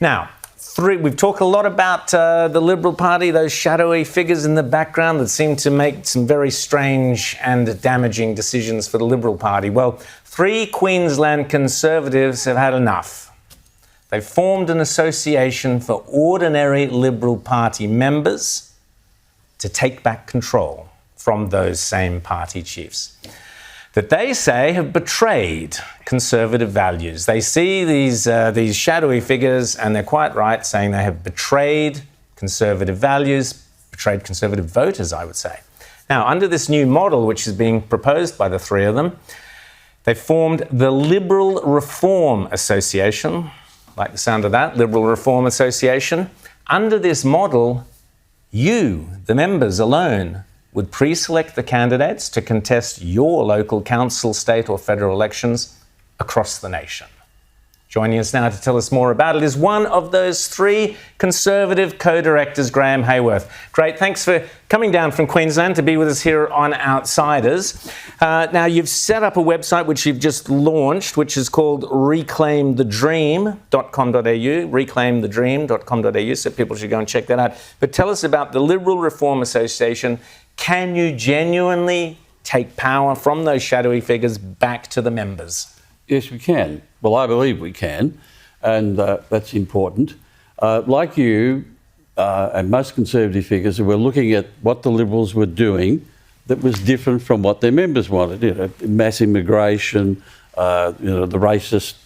Now, we've talked a lot about the Liberal Party, those shadowy figures in the background that seem to make some very strange and damaging decisions for the Liberal Party. Well, 3 Queensland Conservatives have had enough. They've formed an association for ordinary Liberal Party members to take back control from those same party chiefs that they say have betrayed Conservative values. They see these shadowy figures, and they're quite right, saying they have betrayed Conservative values, betrayed Conservative voters, I would say. Now, under this new model, which is being proposed by the 3 of them, they formed the Liberal Reform Association. Like the sound of that, Liberal Reform Association. Under this model, you, the members alone, would pre-select the candidates to contest your local council, state or federal elections across the nation. Joining us now to tell us more about it is one of those 3 Conservative co-directors, Graeme Haycroft. Great, thanks for coming down from Queensland to be with us here on Outsiders. Now, you've set up a website which you've just launched, which is called reclaimthedream.com.au, reclaimthedream.com.au, so people should go and check that out. But tell us about the Liberal Reform Association. Can you genuinely take power from those shadowy figures back to the members? Yes, we can. Well, I believe we can, and that's important. Like you and most Conservative figures, we're looking at what the Liberals were doing that was different from what their members wanted. You know, mass immigration, the racist,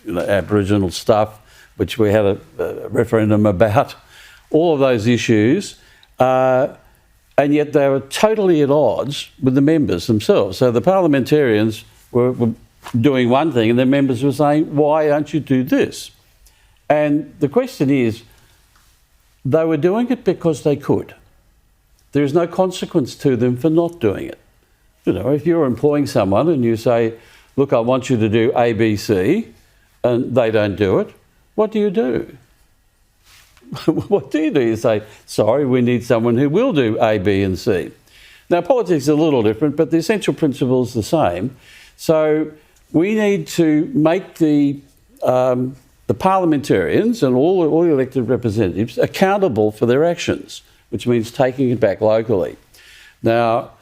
Aboriginal stuff, which we had a referendum about, all of those issues, and yet they were totally at odds with the members themselves. So the parliamentarians were doing one thing, and their members were saying, why don't you do this? And the question is, they were doing it because they could. There is no consequence to them for not doing it. You know, if you're employing someone and you say, look, I want you to do A, B, C, and they don't do it, what do you do? What do? You say, sorry, we need someone who will do A, B and C. Now, politics is a little different, but the essential principle is the same. So we need to make the parliamentarians and all the elected representatives accountable for their actions, which means taking it back locally. Now,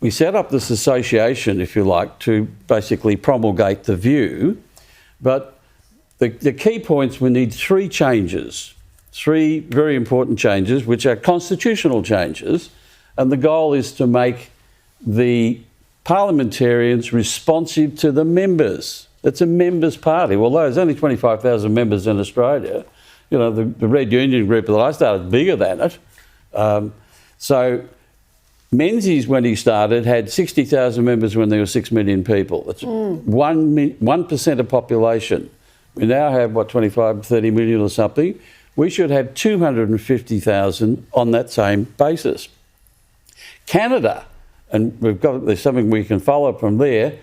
we set up this association, if you like, to basically promulgate the view, but the key points, we need 3 changes, 3 very important changes, which are constitutional changes, and the goal is to make the parliamentarians responsive to the members. It's a members' party. Well, there's only 25,000 members in Australia. You know, the Red Union group that I started bigger than it. So Menzies, when he started, had 60,000 members when there were 6 million people. That's 1% of population. We now have, 25, 30 million or something. We should have 250,000 on that same basis. Canada, and there's something we can follow from there,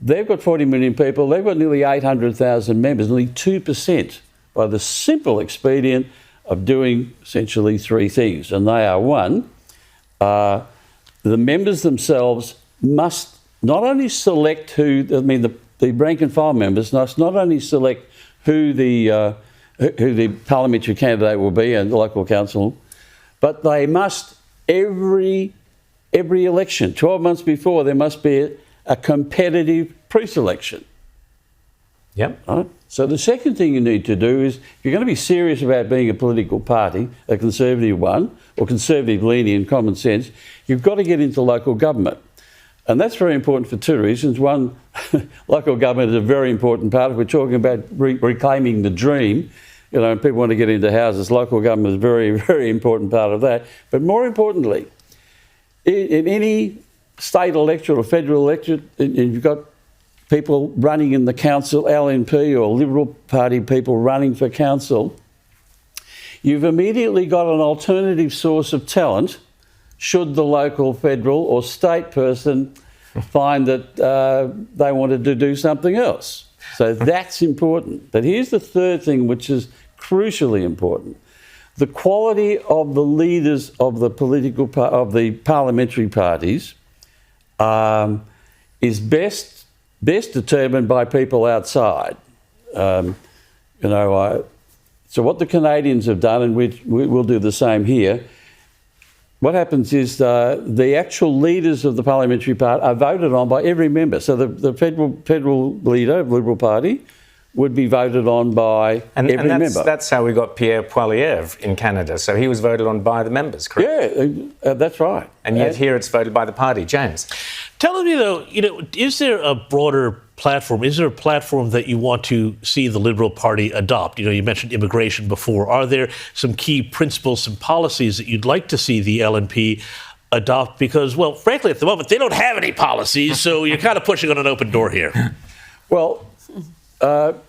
they've got 40 million people, they've got nearly 800,000 members, nearly 2%, by the simple expedient of doing essentially 3 things. And they are, 1, the members themselves must not only select the rank and file members must not only select who the parliamentary candidate will be and the local council, but they must every election, 12 months before, there must be a competitive pre-selection. Yep. Right? So the second thing you need to do is, if you're going to be serious about being a political party, a Conservative one, or Conservative leaning in common sense, you've got to get into local government. And that's very important for 2 reasons. 1, local government is a very important part. If we're talking about reclaiming the dream, and people want to get into houses, local government is a very, very important part of that. But more importantly, in any state electorate or federal electorate, and you've got people running in the council, LNP or Liberal Party people running for council, you've immediately got an alternative source of talent should the local, federal or state person find that they wanted to do something else. So that's important. But here's the third thing, which is crucially important. The quality of the leaders of the parliamentary parties is best determined by people outside. So what the Canadians have done, and we'll do the same here, what happens is the actual leaders of the parliamentary party are voted on by every member. So the federal leader of the Liberal Party would be voted on by every member. That's how we got Pierre Poilievre in Canada. So he was voted on by the members, correct? Yeah, that's right. And yet here it's voted by the party. James? Tell me, though, is there a broader platform? Is there a platform that you want to see the Liberal Party adopt? You mentioned immigration before. Are there some key principles, some policies that you'd like to see the LNP adopt? Because, well, frankly, at the moment, they don't have any policies, so you're kind of pushing on an open door here. Well, the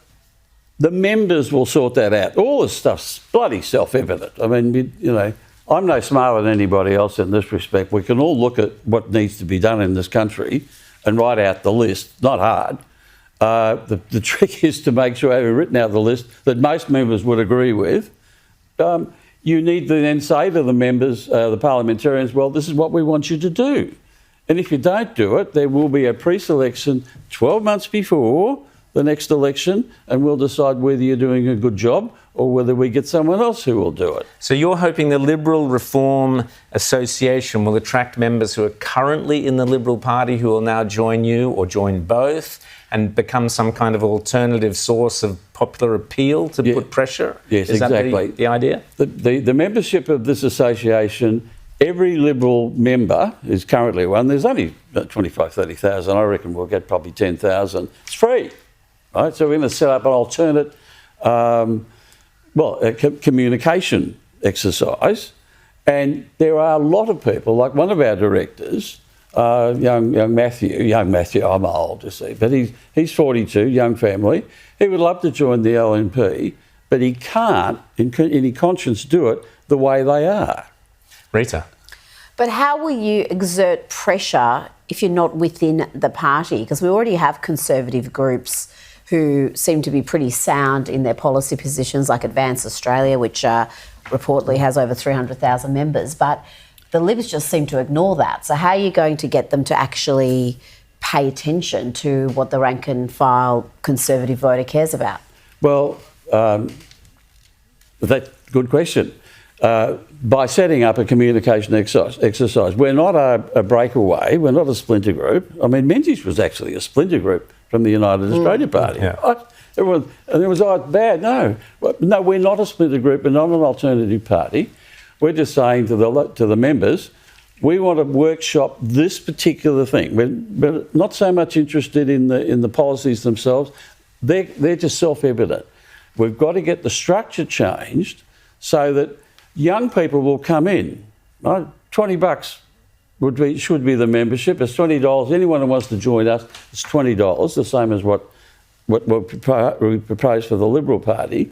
members will sort that out. All this stuff's bloody self-evident. I mean, I'm no smarter than anybody else in this respect. We can all look at what needs to be done in this country and write out the list. Not hard. The trick is to make sure, having written out the list that most members would agree with, you need to then say to the members, the parliamentarians, well, this is what we want you to do. And if you don't do it, there will be a pre-selection 12 months before the next election, and we'll decide whether you're doing a good job or whether we get someone else who will do it. So you're hoping the Liberal Reform Association will attract members who are currently in the Liberal Party who will now join you or join both and become some kind of alternative source of popular appeal to put pressure? Yes, Is exactly. that the idea? The membership of this association, every Liberal member is currently one. There's only about 25,000, 30,000. I reckon we'll get probably 10,000. It's free. Right, so we're going to set up an alternate, communication exercise, and there are a lot of people, like one of our directors, young Matthew, I'm old, you see, but he's 42, young family. He would love to join the LNP, but he can't, in any conscience, do it the way they are. Rita? But how will you exert pressure if you're not within the party? Because we already have conservative groups who seem to be pretty sound in their policy positions, like Advance Australia, which reportedly has over 300,000 members. But the Libs just seem to ignore that. So how are you going to get them to actually pay attention to what the rank and file Conservative voter cares about? Well, that's a good question. By setting up a communication exercise, we're not a breakaway, we're not a splinter group. I mean, Menzies was actually a splinter group from the United Australia Party. Yeah. Everyone, and it was, bad. No, we're not a splinter group, we're not an alternative party. We're just saying to the members, we want to workshop this particular thing. We're not so much interested in the policies themselves. They're just self-evident. We've got to get the structure changed so that young people will come in. Right? $20 should be the membership. It's $20. Anyone who wants to join us, it's $20, the same as what we propose for the Liberal Party.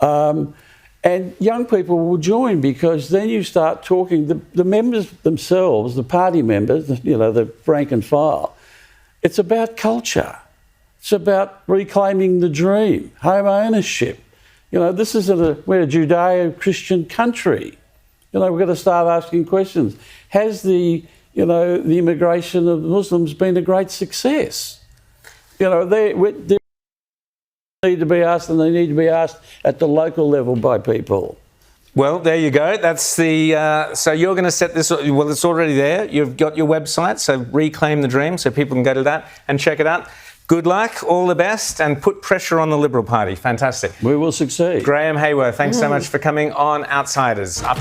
And young people will join, because then you start talking, the members themselves, the party members, the rank and file, it's about culture. It's about reclaiming the dream, home ownership. We're a Judeo-Christian country. We've got to start asking questions. Has the immigration of Muslims been a great success? They need to be asked, and they need to be asked at the local level by people. Well, there you go. That's the. So you're going to set this. Well, it's already there. You've got your website, so Reclaim the Dream, so people can go to that and check it out. Good luck, all the best, and put pressure on the Liberal Party. Fantastic. We will succeed. Graeme Haycroft, thanks so much for coming on Outsiders.